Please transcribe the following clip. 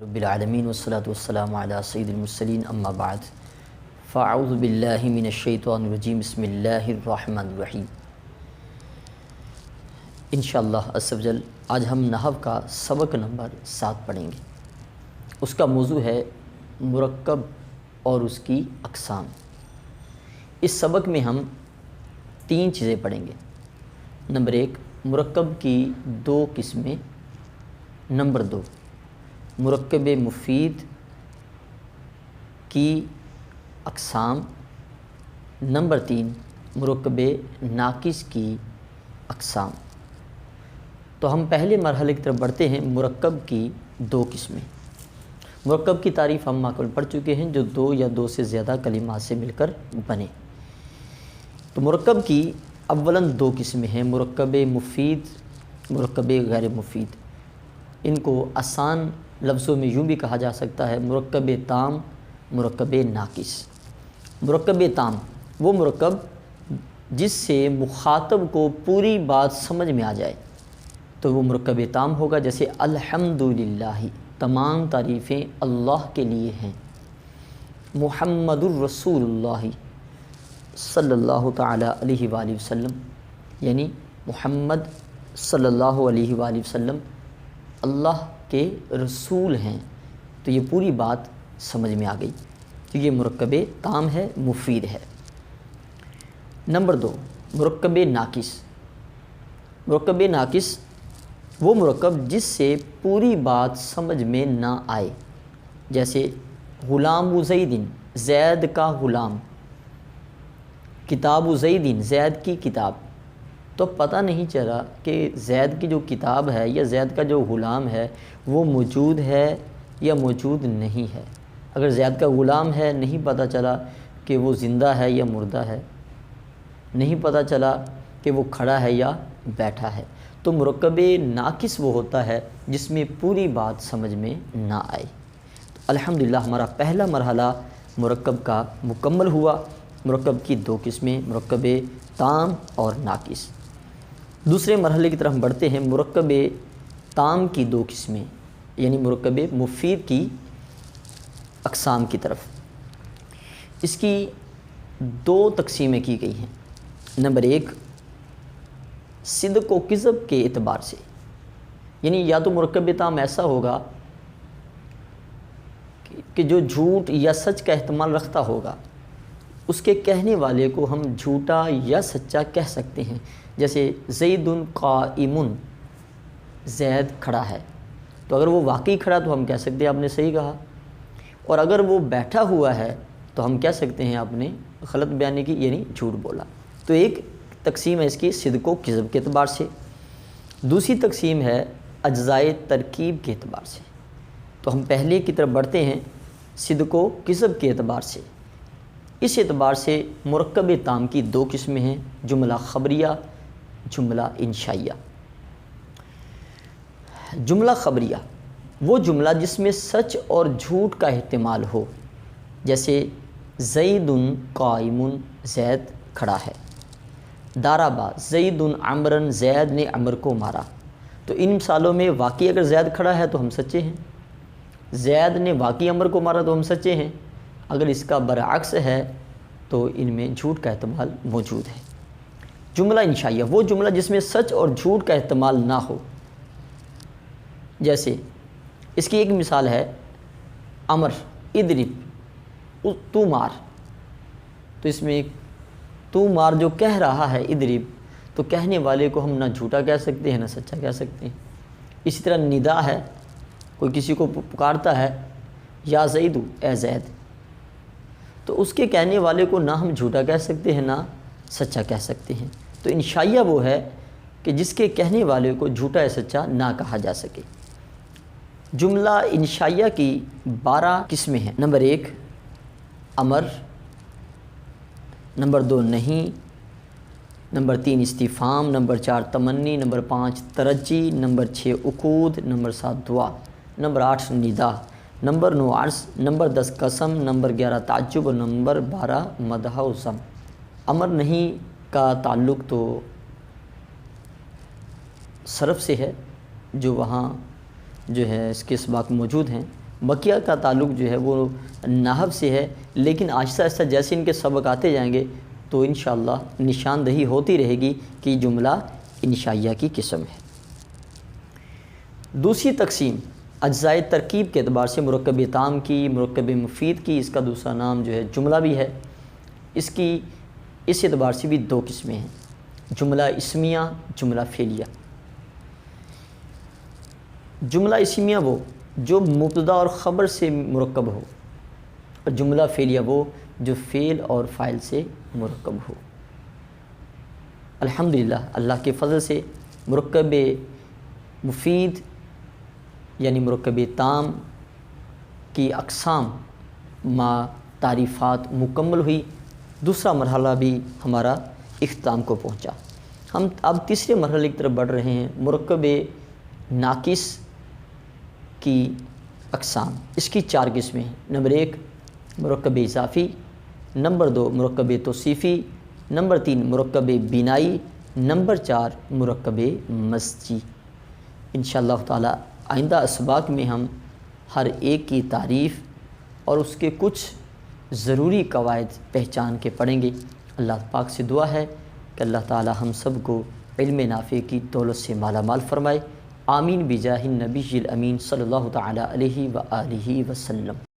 رب العالمین والصلاة والسلام علی سید المرسلین اما بعد فاعوذ باللہ من الشیطان الرجیم بسم اللہ الرحمن الرحیم۔ انشاءاللہ عز و جل آج ہم نحو کا سبق نمبر 7 پڑھیں گے۔ اس کا موضوع ہے مرکب اور اس کی اقسام۔ اس سبق میں ہم 3 چیزیں پڑھیں گے۔ نمبر 1 مرکب کی 2 قسمیں، نمبر 2 مرکب مفید کی اقسام، نمبر 3 مرکب ناقص کی اقسام۔ تو ہم پہلے مرحلے کی طرف بڑھتے ہیں، مرکب کی 2 قسمیں۔ مرکب کی تعریف ہم ماقبل پڑھ چکے ہیں، جو 2 یا 2 سے زیادہ کلمات سے مل کر بنے۔ تو مرکب کی اولاً 2 قسمیں ہیں، مرکب مفید، مرکب غیر مفید۔ ان کو آسان لفظوں میں یوں بھی کہا جا سکتا ہے، مرکب تام، مرکب ناقص۔ مرکب تام وہ مرکب جس سے مخاطب کو پوری بات سمجھ میں آ جائے تو وہ مرکب تام ہوگا، جیسے الحمدللہ، تمام تعریفیں اللہ کے لیے ہیں۔ محمد الرسول اللہ صلی اللہ تعالی علیہ وآلہ وسلم، یعنی محمد صلی اللہ علیہ وآلہ وسلم اللہ کے رسول ہیں، تو یہ پوری بات سمجھ میں آ گئی، تو یہ مرکب تام ہے، مفید ہے۔ نمبر 2 مرکب ناقص۔ مرکب ناقص وہ مرکب جس سے پوری بات سمجھ میں نہ آئے، جیسے غلام زیدن، زید کا غلام، کتاب زیدن، زید کی کتاب۔ تو پتہ نہیں چلا کہ زید کی جو کتاب ہے یا زید کا جو غلام ہے وہ موجود ہے یا موجود نہیں ہے۔ اگر زید کا غلام ہے، نہیں پتہ چلا کہ وہ زندہ ہے یا مردہ ہے، نہیں پتہ چلا کہ وہ کھڑا ہے یا بیٹھا ہے۔ تو مرکب ناقص وہ ہوتا ہے جس میں پوری بات سمجھ میں نہ آئے۔ تو الحمدللہ ہمارا پہلا مرحلہ مرکب کا مکمل ہوا۔ مرکب کی 2 قسمیں، مرکب تام اور ناقص۔ دوسرے مرحلے کی طرف ہم بڑھتے ہیں، مرکب تام کی 2 قسمیں، یعنی مرکب مفید کی اقسام کی طرف۔ اس کی 2 تقسیمیں کی گئی ہیں۔ نمبر 1 صدق و کذب کے اعتبار سے، یعنی یا تو مرکب تام ایسا ہوگا کہ جو جھوٹ یا سچ کا احتمال رکھتا ہوگا، اس کے کہنے والے کو ہم جھوٹا یا سچا کہہ سکتے ہیں، جیسے زید قائم، زید کھڑا ہے، تو اگر وہ واقعی کھڑا تو ہم کہہ سکتے ہیں آپ نے صحیح کہا، اور اگر وہ بیٹھا ہوا ہے تو ہم کہہ سکتے ہیں آپ نے غلط بیانی کی، یعنی جھوٹ بولا۔ تو ایک تقسیم ہے اس کی صدق و کذب کے اعتبار سے۔ دوسری تقسیم ہے اجزائے ترکیب کے اعتبار سے۔ تو ہم پہلے کی طرف بڑھتے ہیں، صدق و کذب کے اعتبار سے۔ اس اعتبار سے مرکب تام کی 2 قسمیں ہیں، جملہ خبریہ، جملہ انشائیہ۔ جملہ خبریہ وہ جملہ جس میں سچ اور جھوٹ کا احتمال ہو، جیسے زید قائم، زید کھڑا ہے۔ دارابا زید عمرن، زید نے عمر کو مارا۔ تو ان مثالوں میں واقعی اگر زید کھڑا ہے تو ہم سچے ہیں، زید نے واقعی عمر کو مارا تو ہم سچے ہیں۔ اگر اس کا برعکس ہے تو ان میں جھوٹ کا احتمال موجود ہے۔ جملہ انشائیہ وہ جملہ جس میں سچ اور جھوٹ کا احتمال نہ ہو، جیسے اس کی ایک مثال ہے امر اضرب، تو مار۔ تو اس میں تو مار جو کہہ رہا ہے اضرب، تو کہنے والے کو ہم نہ جھوٹا کہہ سکتے ہیں نہ سچا کہہ سکتے ہیں۔ اسی طرح ندا ہے، کوئی کسی کو پکارتا ہے یا زید، اے زید، تو اس کے کہنے والے کو نہ ہم جھوٹا کہہ سکتے ہیں نہ سچا کہہ سکتے ہیں۔ تو انشائیہ وہ ہے کہ جس کے کہنے والے کو جھوٹا یا سچا نہ کہا جا سکے۔ جملہ انشائیہ کی 12 قسمیں ہیں۔ نمبر 1 امر، نمبر 2 نہیں، نمبر 3 استفہام، نمبر 4 تمنی، نمبر 5 ترجی، نمبر 6 عقود، نمبر 7 دعا، نمبر 8 ندا، نمبر 9 عرض، نمبر 10 قسم، نمبر 11 تعجب، نمبر 12 مدح و ذم۔ امر نہیں کا تعلق تو صرف سے ہے، جو وہاں جو ہے اس کے اسباق موجود ہیں، بقیہ کا تعلق جو ہے وہ نحو سے ہے، لیکن آہستہ آہستہ جیسے ان کے سبق آتے جائیں گے تو انشاءاللہ نشاندہی ہوتی رہے گی کہ یہ جملہ انشائیہ کی قسم ہے۔ دوسری تقسیم اجزائے ترکیب کے اعتبار سے مرکب تام کی، مرکب مفید کی، اس کا دوسرا نام جو ہے جملہ بھی ہے۔ اس اعتبار سے بھی دو قسمیں ہیں، جملہ اسمیہ، جملہ فعلیہ۔ جملہ اسمیہ وہ جو مبتدا اور خبر سے مرکب ہو، اور جملہ فعلیہ وہ جو فعل اور فاعل سے مرکب ہو۔ الحمدللہ اللہ کے فضل سے مرکب مفید یعنی مرکب تام کی اقسام تعریفات مکمل ہوئی، دوسرا مرحلہ بھی ہمارا اختتام کو پہنچا۔ ہم اب تیسرے مرحلے کی طرف بڑھ رہے ہیں، مرکب ناقص کی اقسام۔ اس کی 4 قسمیں ہیں۔ نمبر 1 مرکب اضافی، نمبر 2 مرکب توصیفی، نمبر 3 مرکب بنائی، نمبر 4 مرکب مزجی۔ انشاءاللہ تعالی آئندہ اسباق میں ہم ہر ایک کی تعریف اور اس کے کچھ ضروری قواعد پہچان کے پڑھیں گے۔ اللہ پاک سے دعا ہے کہ اللہ تعالی ہم سب کو علم نافع کی دولت سے مالا مال فرمائے۔ آمین بجاہ النبی الامین صلی اللہ تعالی علیہ وآلہ وسلم۔